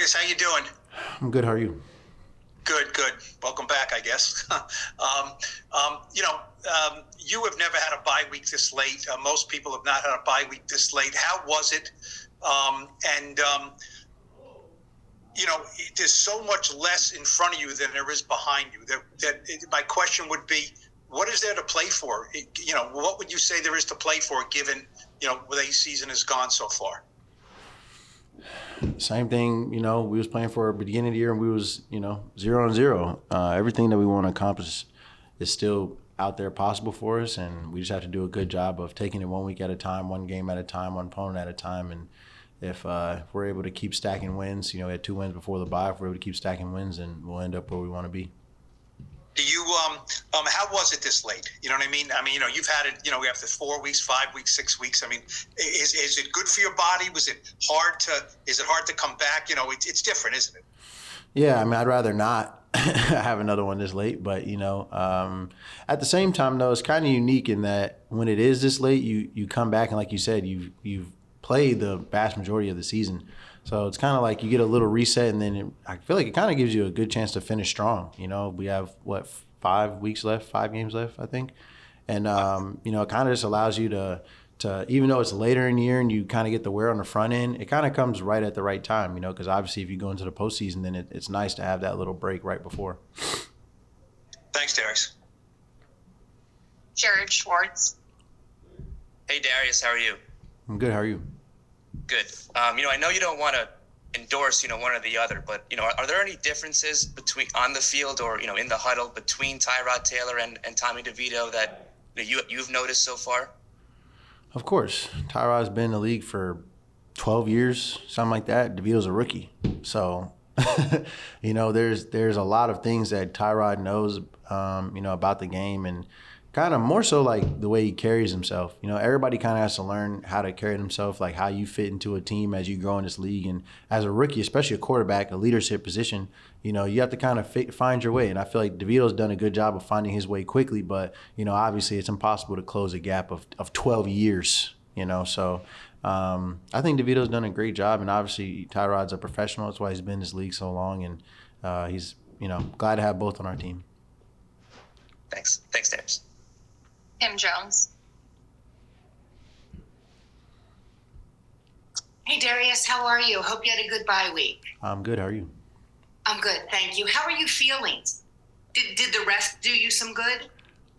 Darius, how you doing? I'm good. How are you? Good. Welcome back, I guess. You have never had a bye week this late. Most people have not had a bye week this late. How was it? There's so much less in front of you than there is behind you. My question would be, what is there to play for? What would you say there is to play for, given the way the season has gone so far? Same thing, we was playing for the beginning of the year and we was, 0-0. Everything that we want to accomplish is still out there possible for us, and we just have to do a good job of taking it 1 week at a time, one game at a time, one opponent at a time. And if we're able to keep stacking wins, we had 2 wins before the bye. If we're able to keep stacking wins, then we'll end up where we want to be. Do you how was it this late? You know what I mean? You've had it, we have the 4 weeks, 5 weeks, 6 weeks. Is it good for your body? Is it hard to come back? It's different, isn't it? Yeah, I'd rather not have another one this late, but at the same time though, it's kind of unique in that when it is this late, you come back and like you said, you've played the vast majority of the season. So it's kind of like you get a little reset, and then I feel like it kind of gives you a good chance to finish strong. We have, 5 games left, I think. And, it kind of just allows you to, even though it's later in the year and you kind of get the wear on the front end, it kind of comes right at the right time, because obviously if you go into the postseason, then it's nice to have that little break right before. Thanks, Darius. Jared Schwartz. Hey, Darius, how are you? I'm good. How are you? Good. I know you don't want to endorse, one or the other, but, are there any differences between on the field or, in the huddle between Tyrod Taylor and Tommy DeVito that you've noticed so far? Of course. Tyrod's been in the league for 12 years, something like that. DeVito's a rookie. So, there's a lot of things that Tyrod knows, about the game, and kind of more so like the way he carries himself. Everybody kind of has to learn how to carry himself, like how you fit into a team as you grow in this league. And as a rookie, especially a quarterback, a leadership position, you have to kind of find your way. And I feel like DeVito's done a good job of finding his way quickly, but, obviously it's impossible to close a gap of 12 years, So I think DeVito's done a great job, and obviously Tyrod's a professional. That's why he's been in this league so long, and he's, glad to have both on our team. Thanks, Darius. Tim Jones. Hey, Darius, how are you? Hope you had a good bye week. I'm good. How are you? I'm good, thank you. How are you feeling? Did the rest do you some good?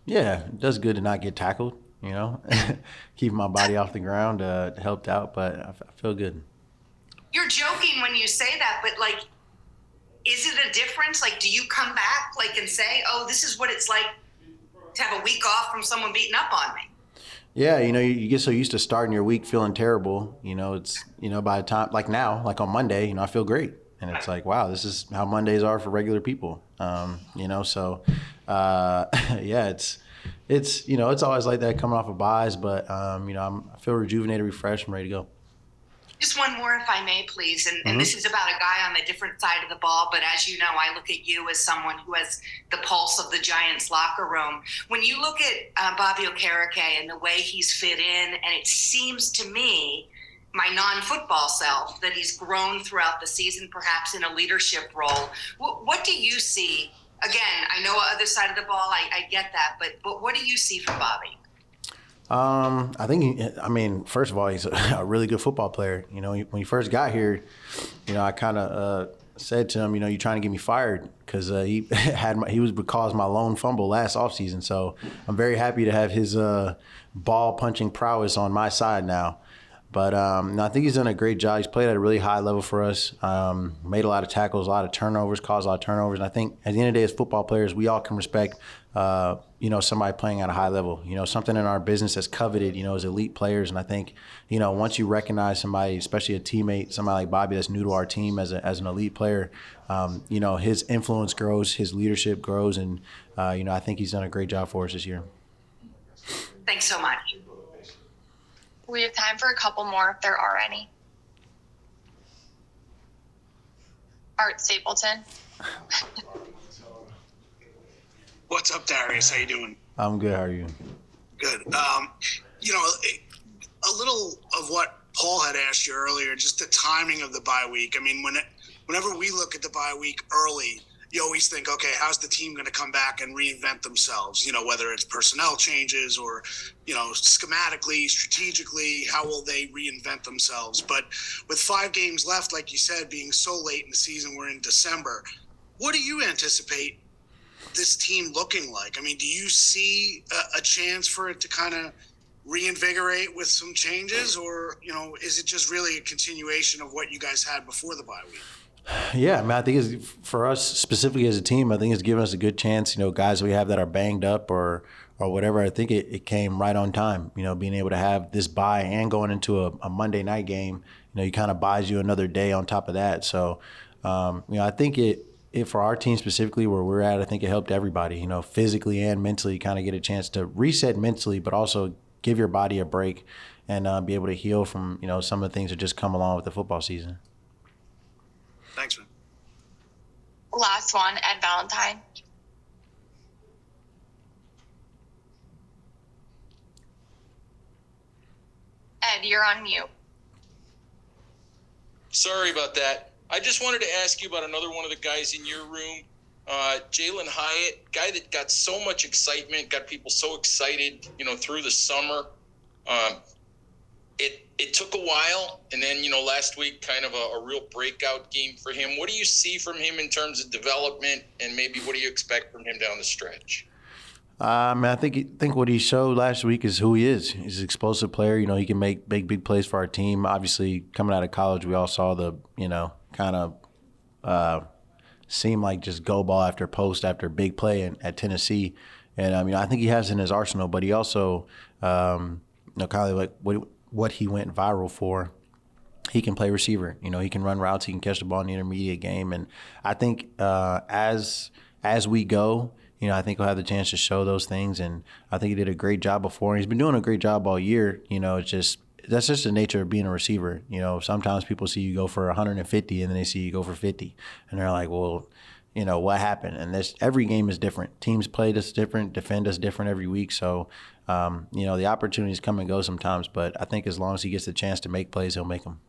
Yeah, it does good to not get tackled, Keeping my body off the ground helped out, but I feel good. You're joking when you say that, but, is it a difference? Do you come back, and say, oh, this is what it's like to have a week off from someone beating up on me? Yeah, you get so used to starting your week feeling terrible. It's, by the time, now, on Monday, I feel great. And it's like, wow, this is how Mondays are for regular people. So, yeah, it's always like that coming off of buys, but, I feel rejuvenated, refreshed, and ready to go. Just one more, if I may, please. And this is about a guy on the different side of the ball. But as you know, I look at you as someone who has the pulse of the Giants locker room. When you look at Bobby Okereke and the way he's fit in, and it seems to me, my non-football self, that he's grown throughout the season, perhaps in a leadership role. What do you see? Again, I know other side of the ball, I get that. But what do you see from Bobby? I think, first of all, he's a really good football player. When he first got here, I kind of said to him, you're trying to get me fired, because he was caused my lone fumble last offseason. So I'm very happy to have his ball punching prowess on my side now. But I think he's done a great job. He's played at a really high level for us, made a lot of tackles, a lot of turnovers, caused a lot of turnovers. And I think at the end of the day, as football players, we all can respect, somebody playing at a high level. Something in our business that's coveted, as elite players. And I think, once you recognize somebody, especially a teammate, somebody like Bobby that's new to our team as an elite player, his influence grows, his leadership grows. And, I think he's done a great job for us this year. Thanks so much. We have time for a couple more if there are any. Art Stapleton. What's up, Darius? How you doing? I'm good. How are you? Good. A little of what Paul had asked you earlier, just the timing of the bye week. When whenever we look at the bye week early, you always think, okay, how's the team going to come back and reinvent themselves? Whether it's personnel changes or, schematically, strategically, how will they reinvent themselves? But with 5 games left, like you said, being so late in the season, we're in December. What do you anticipate this team looking like? I mean, do you see a chance for it to kind of reinvigorate with some changes, or, is it just really a continuation of what you guys had before the bye week? Yeah, I mean, I think it's, for us specifically as a team, I think it's given us a good chance. Guys we have that are banged up or whatever. I think it came right on time. Being able to have this bye and going into a Monday night game, you kind of buys you another day on top of that. So, I think it for our team specifically where we're at, I think it helped everybody. Physically and mentally, kind of get a chance to reset mentally, but also give your body a break and be able to heal from some of the things that just come along with the football season. Thanks, man. Last one, Ed Valentine. Ed, you're on mute. Sorry about that. I just wanted to ask you about another one of the guys in your room, Jalin Hyatt, guy that got so much excitement, got people so excited, through the summer. It took a while, and then, last week, kind of a real breakout game for him. What do you see from him in terms of development, and maybe what do you expect from him down the stretch? I think what he showed last week is who he is. He's an explosive player. He can make big plays for our team. Obviously, coming out of college, we all saw the, kind of seem like just go ball after post after big play at Tennessee. And, I think he has in his arsenal, but he also, kind of like what he went viral for. He can play receiver. He can run routes. He can catch the ball in the intermediate game. And I think as we go, I think he'll have the chance to show those things. And I think he did a great job before. And he's been doing a great job all year. That's just the nature of being a receiver. Sometimes people see you go for 150 and then they see you go for 50. And they're like, well, what happened? And every game is different. Teams play us different, defend us different every week. So, the opportunities come and go sometimes. But I think as long as he gets the chance to make plays, he'll make them.